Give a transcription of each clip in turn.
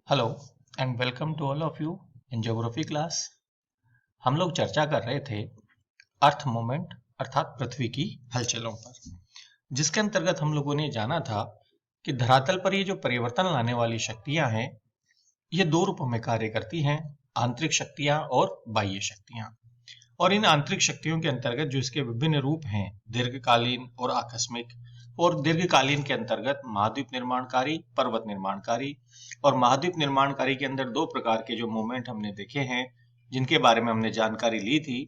Hello and welcome to all of you in geography class. हम लोग चर्चा कर रहे थे अर्थ मूवमेंट अर्थात पृथ्वी की हलचलों पर, जिसके अंतर्गत हम लोगों ने जाना था कि धरातल पर ये जो परिवर्तन लाने वाली शक्तियां हैं ये दो रूपों में कार्य करती हैं, आंतरिक शक्तियां और बाह्य शक्तियां। और इन आंतरिक शक्तियों के अंतर्गत जो इसके विभिन्न रूप हैं, दीर्घकालीन और आकस्मिक। और दीर्घकालीन के अंतर्गत महाद्वीप निर्माणकारी, पर्वत निर्माणकारी। और महाद्वीप निर्माणकारी के अंदर दो प्रकार के जो मूवमेंट हमने देखे हैं, जिनके बारे में हमने जानकारी ली थी,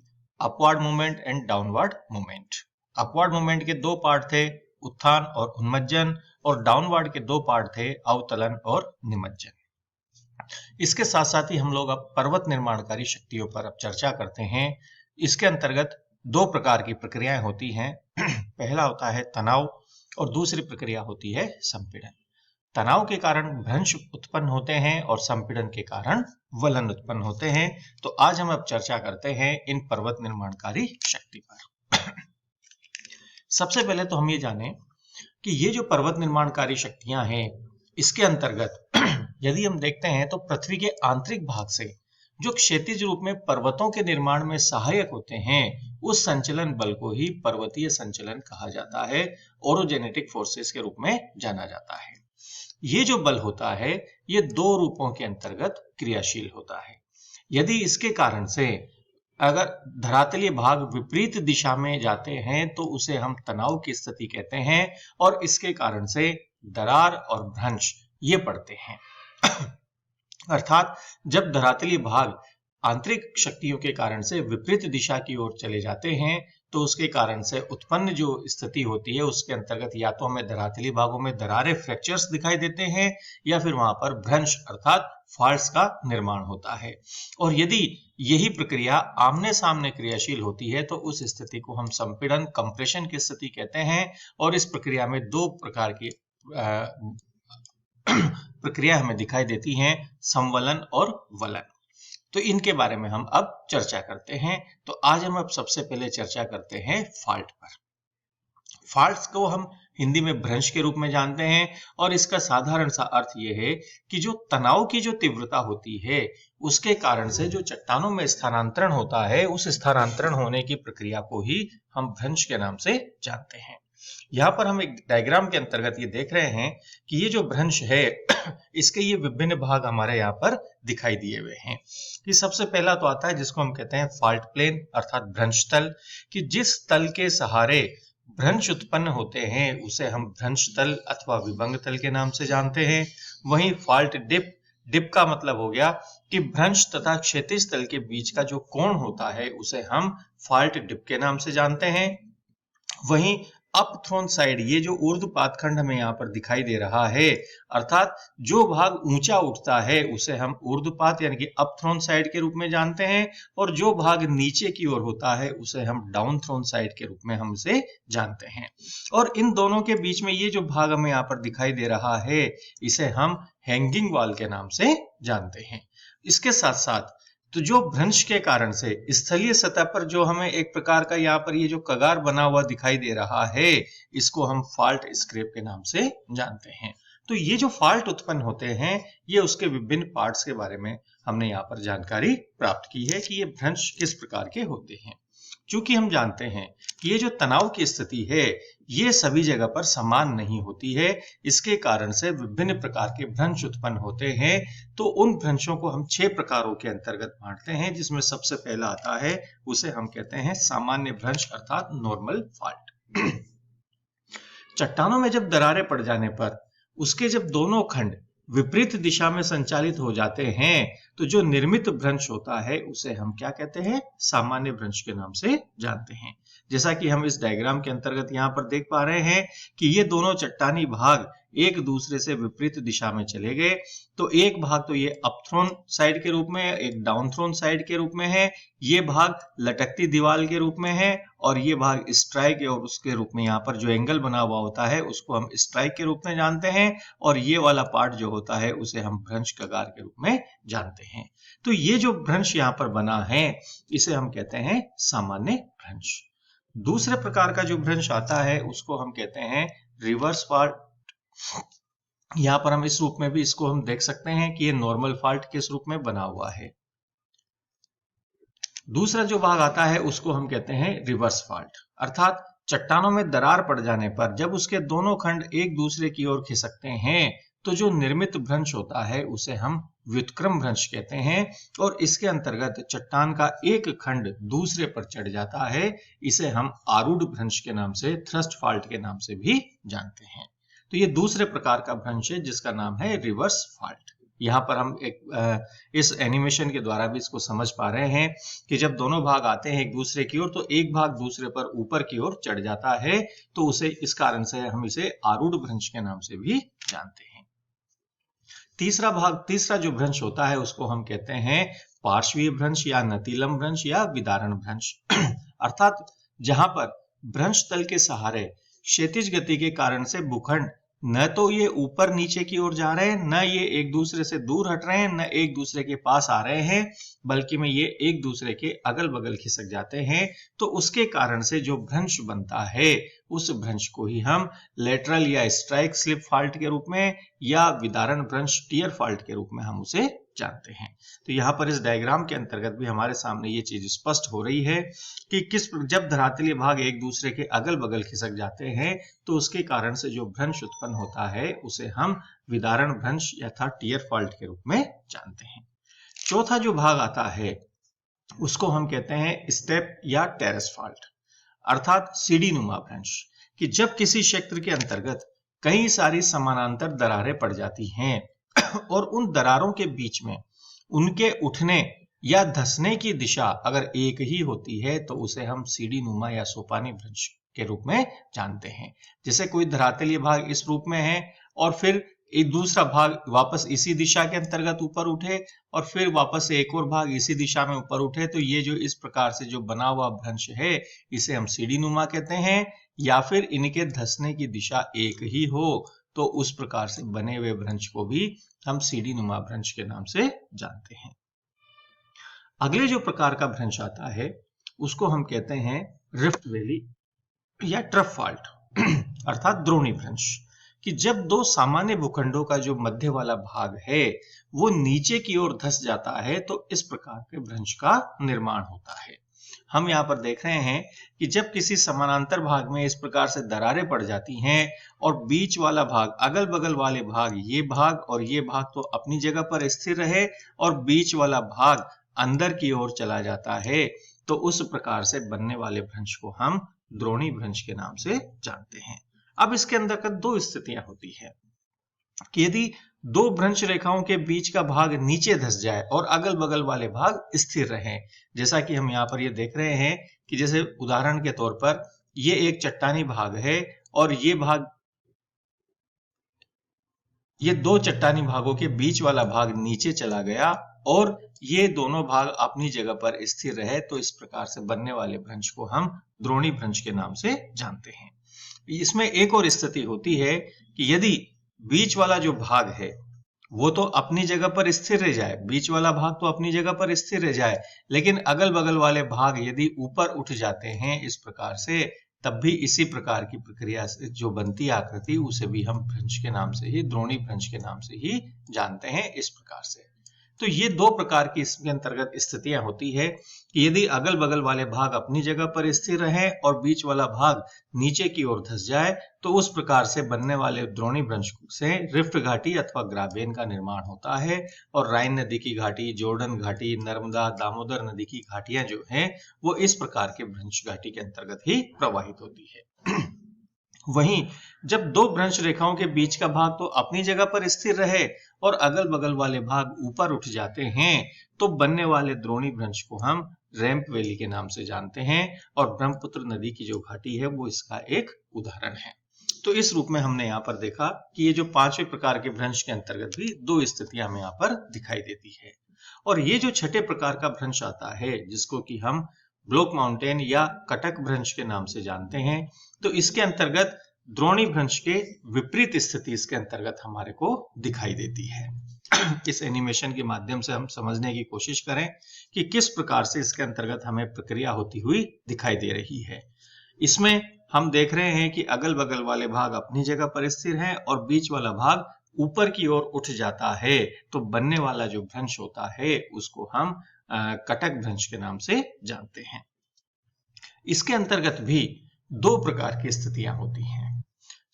upward movement and downward movement. Upward movement के दो पार्ट थे, उत्थान और उन्मज्जन, और डाउनवर्ड के दो पार्ट थे, अवतलन और निमज्जन। इसके साथ साथ ही हम लोग अब पर्वत निर्माणकारी शक्तियों पर अब चर्चा करते हैं। इसके अंतर्गत दो प्रकार की प्रक्रियाएं होती हैं। पहला होता है तनाव और दूसरी प्रक्रिया होती है संपीड़न। तनाव के कारण भ्रंश उत्पन्न होते हैं और संपीड़न के कारण वलन उत्पन्न होते हैं। तो आज हम अब चर्चा करते हैं इन पर्वत निर्माणकारी शक्ति पर। सबसे पहले तो हम ये जानें कि ये जो पर्वत निर्माणकारी शक्तियां हैं, इसके अंतर्गत यदि हम देखते हैं तो पृथ्वी के आंतरिक भाग से जो क्षैतिज रूप में पर्वतों के निर्माण में सहायक होते हैं, उस संचलन बल को ही पर्वतीय संचलन कहा जाता है, ओरोजेनेटिक फोर्सेस के रूप में जाना जाता है। ये जो बल होता है ये दो रूपों के अंतर्गत क्रियाशील होता है। यदि इसके कारण से अगर धरातलीय भाग विपरीत दिशा में जाते हैं तो उसे हम तनाव की स्थिति कहते हैं, और इसके कारण से दरार और भ्रंश ये पड़ते हैं। अर्थात जब धरातलीय भाग आंतरिक शक्तियों के कारण से विपरीत दिशा की ओर चले जाते हैं तो उसके कारण से उत्पन्न जो स्थिति होती है उसके अंतर्गत या तो हमें धरातलीय भागों में दरारें, फ्रैक्चर्स दिखाई देते हैं, या फिर वहां पर भ्रंश अर्थात फॉल्ट्स का निर्माण होता है। और यदि यही प्रक्रिया आमने सामने क्रियाशील होती है तो उस स्थिति को हम संपीड़न, कंप्रेशन की स्थिति कहते हैं। और इस प्रक्रिया में दो प्रकार की प्रक्रिया हमें दिखाई देती हैं, संवलन और वलन। तो इनके बारे में हम अब चर्चा करते हैं। तो आज हम अब सबसे पहले चर्चा करते हैं फॉल्ट पर। फॉल्ट्स को हम हिंदी में भ्रंश के रूप में जानते हैं, और इसका साधारण सा अर्थ यह है कि जो तनाव की जो तीव्रता होती है उसके कारण से जो चट्टानों में स्थानांतरण होता है, उस स्थानांतरण होने की प्रक्रिया को ही हम भ्रंश के नाम से जानते हैं। यहाँ पर हम एक डायग्राम के अंतर्गत ये देख रहे हैं कि ये जो भ्रंश है इसके ये विभिन्न भाग हमारे यहाँ पर दिखाई दिए हुए हैं। कि सबसे पहला तो आता है जिसको हम कहते हैं फॉल्ट प्लेन अर्थात भ्रंश तल, कि जिस तल के सहारे भ्रंश उत्पन्न होते हैं उसे हम भ्रंश तल अथवा विभंग तल के नाम से जानते हैं। वहीं फॉल्ट डिप, डिप का मतलब हो गया कि भ्रंश तथा क्षैतिज तल के बीच का जो कोण होता है उसे हम फॉल्ट डिप के नाम से जानते हैं। वहीं अप थ्रोन साइड, ये जो ऊर्ध्वपात खंड हमें यहाँ पर दिखाई दे रहा है, अर्थात जो भाग ऊंचा उठता है उसे हम ऊर्ध्वपात यानी कि अप थ्रोन साइड के रूप में जानते हैं, और जो भाग नीचे की ओर होता है उसे हम डाउन थ्रोन साइड के रूप में हम इसे जानते हैं। और इन दोनों के बीच में ये जो भाग हमें यहाँ पर दिखाई दे रहा है इसे हम हैंगिंग वॉल के नाम से जानते हैं। इसके साथ साथ तो जो भ्रंश के कारण से स्थलीय सतह पर जो हमें एक प्रकार का यहाँ पर ये जो कगार बना हुआ दिखाई दे रहा है, इसको हम फॉल्ट स्क्रैप के नाम से जानते हैं। तो ये जो फॉल्ट उत्पन्न होते हैं ये उसके विभिन्न पार्ट्स के बारे में हमने यहाँ पर जानकारी प्राप्त की है कि ये भ्रंश किस प्रकार के होते हैं। चूंकि हम जानते हैं कि ये जो तनाव की स्थिति है ये सभी जगह पर समान नहीं होती है, इसके कारण से विभिन्न प्रकार के भ्रंश उत्पन्न होते हैं। तो उन भ्रंशों को हम 6 प्रकारों के अंतर्गत बांटते हैं, जिसमें सबसे पहला आता है उसे हम कहते हैं सामान्य भ्रंश अर्थात नॉर्मल फॉल्ट। चट्टानों में जब दरारें पड़ जाने पर उसके जब दोनों खंड विपरीत दिशा में संचालित हो जाते हैं तो जो निर्मित भ्रंश होता है उसे हम क्या कहते हैं, सामान्य भ्रंश के नाम से जानते हैं। जैसा कि हम इस डायग्राम के अंतर्गत यहाँ पर देख पा रहे हैं कि ये दोनों चट्टानी भाग एक दूसरे से विपरीत दिशा में चले गए। तो एक भाग तो ये अप थ्रोन साइड के रूप में, एक डाउन थ्रोन साइड के रूप में है, ये भाग लटकती दीवार के रूप में है, और ये भाग स्ट्राइक और उसके रूप में यहाँ पर जो एंगल बना हुआ होता है उसको हम स्ट्राइक के रूप में जानते हैं, और ये वाला पार्ट जो होता है उसे हम भ्रंश कगार के रूप में जानते हैं। तो ये जो भ्रंश यहाँ पर बना है इसे हम कहते हैं सामान्य भ्रंश। दूसरे प्रकार का जो भ्रंश आता है उसको हम कहते हैं रिवर्स फॉल्ट यहाँ पर हम इस रूप में भी इसको हम देख सकते हैं कि ये नॉर्मल फॉल्ट किस रूप में बना हुआ है। दूसरा जो भाग आता है उसको हम कहते हैं रिवर्स फॉल्ट, अर्थात चट्टानों में दरार पड़ जाने पर जब उसके दोनों खंड एक दूसरे की ओर खिसकते हैं तो जो निर्मित भ्रंश होता है उसे हम व्युत्क्रम भ्रंश कहते हैं, और इसके अंतर्गत चट्टान का एक खंड दूसरे पर चढ़ जाता है। इसे हम आरूढ़ भ्रंश के नाम से, थ्रस्ट फॉल्ट के नाम से भी जानते हैं। तो ये दूसरे प्रकार का भ्रंश है जिसका नाम है रिवर्स फॉल्ट। यहाँ पर हम इस एनिमेशन के द्वारा भी इसको समझ पा रहे हैं कि जब दोनों भाग आते हैं एक दूसरे की ओर तो एक भाग दूसरे पर ऊपर की ओर चढ़ जाता है, तो उसे इस कारण से हम इसे आरूढ़ भ्रंश के नाम से भी जानते हैं। तीसरा जो भ्रंश होता है उसको हम कहते हैं पार्श्वीय भ्रंश या नतीलम भ्रंश या विदारण भ्रंश अर्थात जहां पर भ्रंश तल के सहारे क्षैतिज गति के कारण से भूखंड न तो ये ऊपर नीचे की ओर जा रहे हैं, न ये एक दूसरे से दूर हट रहे हैं, न एक दूसरे के पास आ रहे हैं, बल्कि में ये एक दूसरे के अगल बगल खिसक जाते हैं। तो उसके कारण से जो भ्रंश बनता है उस भ्रंश को ही हम लेटरल या स्ट्राइक स्लिप फॉल्ट के रूप में या विदारण भ्रंश टियर फॉल्ट के रूप में हम उसे जानते हैं। तो यहाँ पर इस डायग्राम के अंतर्गत भी हमारे सामने ये चीज स्पष्ट हो रही है कि जब धरातलीय भाग एक दूसरे के अगल बगल खिसक जाते हैं तो उसके कारण से जो भ्रंश उत्पन्न होता है उसे हम विदारण भ्रंश या टियर फॉल्ट के रूप में जानते हैं। चौथा जो भाग आता है उसको हम कहते हैं स्टेप या टेरेस फॉल्ट, अर्थात सीढ़ी नुमा भ्रंश, कि जब किसी क्षेत्र के अंतर्गत कई सारी समानांतर दरारें पड़ जाती हैं और उन दरारों के बीच में उनके उठने या धंसने की दिशा अगर एक ही होती है तो उसे हम सीढ़ी नुमा या सोपानी भ्रंश के रूप में जानते हैं। जैसे कोई धरातलीय भाग इस रूप में है और फिर एक दूसरा भाग वापस इसी दिशा के अंतर्गत ऊपर उठे और फिर वापस से एक और भाग इसी दिशा में ऊपर उठे, तो ये जो इस प्रकार से जो बना हुआ भ्रंश है इसे हम सीढ़ी नुमा कहते हैं। या फिर इनके धंसने की दिशा एक ही हो तो उस प्रकार से बने हुए भ्रंश को भी हम सीढ़ी नुमा भ्रंश के नाम से जानते हैं। अगले जो प्रकार का भ्रंश आता है उसको हम कहते हैं रिफ्ट वैली या ट्रफ फॉल्ट अर्थात द्रोणी भ्रंश, कि जब दो सामान्य भूखंडों का जो मध्य वाला भाग है वो नीचे की ओर धंस जाता है तो इस प्रकार के भ्रंश का निर्माण होता है। हम यहाँ पर देख रहे हैं कि जब किसी समानांतर भाग में इस प्रकार से दरारें पड़ जाती हैं और बीच वाला भाग, अगल बगल वाले भाग, ये भाग और ये भाग तो अपनी जगह पर स्थिर रहे और बीच वाला भाग अंदर की ओर चला जाता है, तो उस प्रकार से बनने वाले भ्रंश को हम द्रोणी भ्रंश के नाम से जानते हैं। अब इसके अंदर का दो स्थितियां होती है कि यदि दो भ्रंश रेखाओं के बीच का भाग नीचे धंस जाए और अगल बगल वाले भाग स्थिर रहें, जैसा कि हम यहाँ पर ये देख रहे हैं कि जैसे उदाहरण के तौर पर ये एक चट्टानी भाग है और ये दो चट्टानी भागों के बीच वाला भाग नीचे चला गया और ये दोनों भाग अपनी जगह पर स्थिर रहे, तो इस प्रकार से बनने वाले भ्रंश को हम द्रोणी भ्रंश के नाम से जानते हैं। इसमें एक और स्थिति होती है कि यदि बीच वाला जो भाग है वो तो अपनी जगह पर स्थिर रह जाए, बीच वाला भाग तो अपनी जगह पर स्थिर रह जाए, लेकिन अगल बगल वाले भाग यदि ऊपर उठ जाते हैं इस प्रकार से, तब भी इसी प्रकार की प्रक्रिया से जो बनती आकृति उसे भी हम भ्रंश के नाम से ही, द्रोणी भ्रंश के नाम से ही जानते हैं। इस प्रकार से तो ये दो प्रकार की इसके अंतर्गत स्थितियां होती है कि यदि अगल बगल वाले भाग अपनी जगह पर स्थिर रहे और बीच वाला भाग नीचे की ओर धंस जाए, तो उस प्रकार से बनने वाले द्रोणी भ्रंश से रिफ्ट घाटी अथवा ग्राबेन का निर्माण होता है और राइन नदी की घाटी, जॉर्डन घाटी, नर्मदा, दामोदर नदी की घाटियां जो हैं वो इस प्रकार के भ्रंश घाटी के अंतर्गत ही प्रवाहित होती है। वहीं जब दो भ्रंश रेखाओं के बीच का भाग तो अपनी जगह पर स्थिर रहे और अगल बगल वाले भाग ऊपर उठ जाते हैं, तो बनने वाले द्रोणी भ्रंश को हम रैंप वैली के नाम से जानते हैं और ब्रह्मपुत्र नदी की जो घाटी है वो इसका एक उदाहरण है। तो इस रूप में हमने यहाँ पर देखा कि ये जो पांचवें प्रकार के भ्रंश के अंतर्गत भी दो स्थितियां हमें यहाँ पर दिखाई देती है। और ये जो छठे प्रकार का भ्रंश आता है जिसको कि हम ब्लॉक माउंटेन या कटक भ्रंश के नाम से जानते हैं, तो इसके अंतर्गत द्रोणी भ्रंश के विपरीत स्थिति इसके अंतर्गत हमारे को दिखाई देती है। इस एनिमेशन के माध्यम से हम समझने की कोशिश करें कि किस प्रकार से इसके अंतर्गत हमें प्रक्रिया होती हुई दिखाई दे रही है। इसमें हम देख रहे हैं कि अगल बगल वाले भाग अपनी जगह पर स्थिर हैं और बीच वाला भाग ऊपर की ओर उठ जाता है तो बनने वाला जो भ्रंश होता है उसको हम कटक भ्रंश के नाम से जानते हैं। इसके अंतर्गत भी दो प्रकार की स्थितियां होती हैं।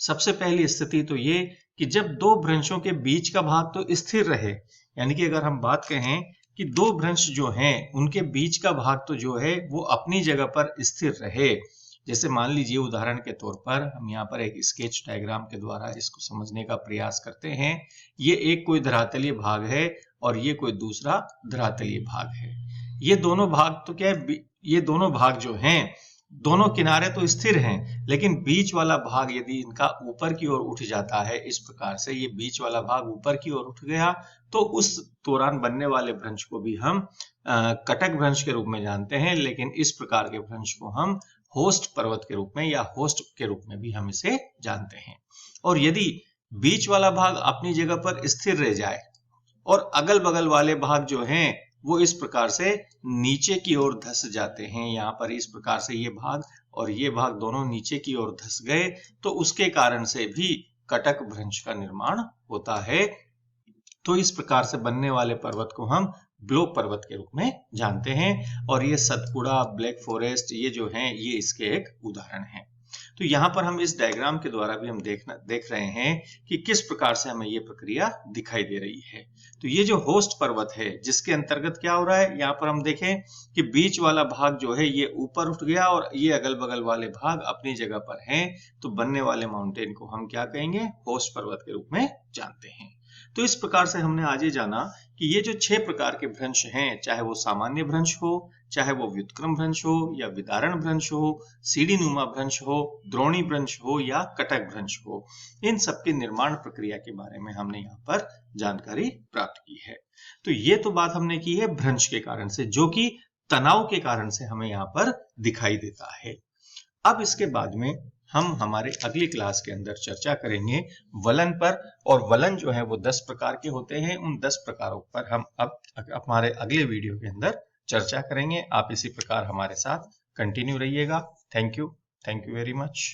सबसे पहली स्थिति तो ये कि जब दो भ्रंशों के बीच का भाग तो स्थिर रहे, यानी कि अगर हम बात कहें कि दो भ्रंश जो हैं उनके बीच का भाग तो जो है वो अपनी जगह पर स्थिर रहे। जैसे मान लीजिए उदाहरण के तौर पर हम यहाँ पर एक स्केच डायग्राम के द्वारा इसको समझने का प्रयास करते हैं। ये एक कोई धरातलीय भाग है और ये कोई दूसरा धरातलीय भाग है। ये दोनों भाग तो क्या है, ये दोनों भाग जो हैं दोनों किनारे तो स्थिर हैं, लेकिन बीच वाला भाग यदि इनका ऊपर की ओर उठ जाता है, इस प्रकार से ये बीच वाला भाग ऊपर की ओर उठ गया, तो उस दौरान बनने वाले भ्रंश को भी हम कटक भ्रंश के रूप में जानते हैं। लेकिन इस प्रकार के भ्रंश को हम होस्ट पर्वत के रूप में या होस्ट के रूप में भी हम इसे जानते हैं। और यदि बीच वाला भाग अपनी जगह पर स्थिर रह जाए और अगल बगल वाले भाग जो हैं वो इस प्रकार से नीचे की ओर धंस जाते हैं, यहाँ पर इस प्रकार से ये भाग और ये भाग दोनों नीचे की ओर धंस गए, तो उसके कारण से भी कटक भ्रंश का निर्माण होता है। तो इस प्रकार से बनने वाले पर्वत को हम ब्लॉक पर्वत के रूप में जानते हैं। और ये सतपुड़ा, ब्लैक फॉरेस्ट, ये जो हैं ये इसके एक उदाहरण हैं। तो यहाँ पर हम इस डायग्राम के द्वारा भी हम देख रहे हैं कि किस प्रकार से हमें ये प्रक्रिया दिखाई दे रही है। तो ये जो होस्ट पर्वत है जिसके अंतर्गत क्या हो रहा है, यहाँ पर हम देखें कि बीच वाला भाग जो है ये ऊपर उठ गया और ये अगल बगल वाले भाग अपनी जगह पर हैं, तो बनने वाले माउंटेन को हम क्या कहेंगे, होस्ट पर्वत के रूप में जानते हैं। तो इस प्रकार से हमने आज ये जाना कि ये जो 6 प्रकार के भ्रंश हैं, चाहे वो सामान्य भ्रंश हो, चाहे वो व्युत्क्रम भ्रंश हो या विदारण भ्रंश हो, सीढ़ी नुमा भ्रंश हो, द्रोणी भ्रंश हो या कटक भ्रंश हो, इन सबके निर्माण प्रक्रिया के बारे में हमने यहाँ पर जानकारी प्राप्त की है। तो ये तो बात हमने की है भ्रंश के कारण से, जो कि तनाव के कारण से हमें यहाँ पर दिखाई देता है। अब इसके बाद में हम हमारे अगली क्लास के अंदर चर्चा करेंगे वलन पर, और वलन जो है वो 10 प्रकार के होते हैं। उन 10 प्रकारों पर हम अब हमारे अगले वीडियो के अंदर चर्चा करेंगे। आप इसी प्रकार हमारे साथ कंटिन्यू रहिएगा। Thank you very much.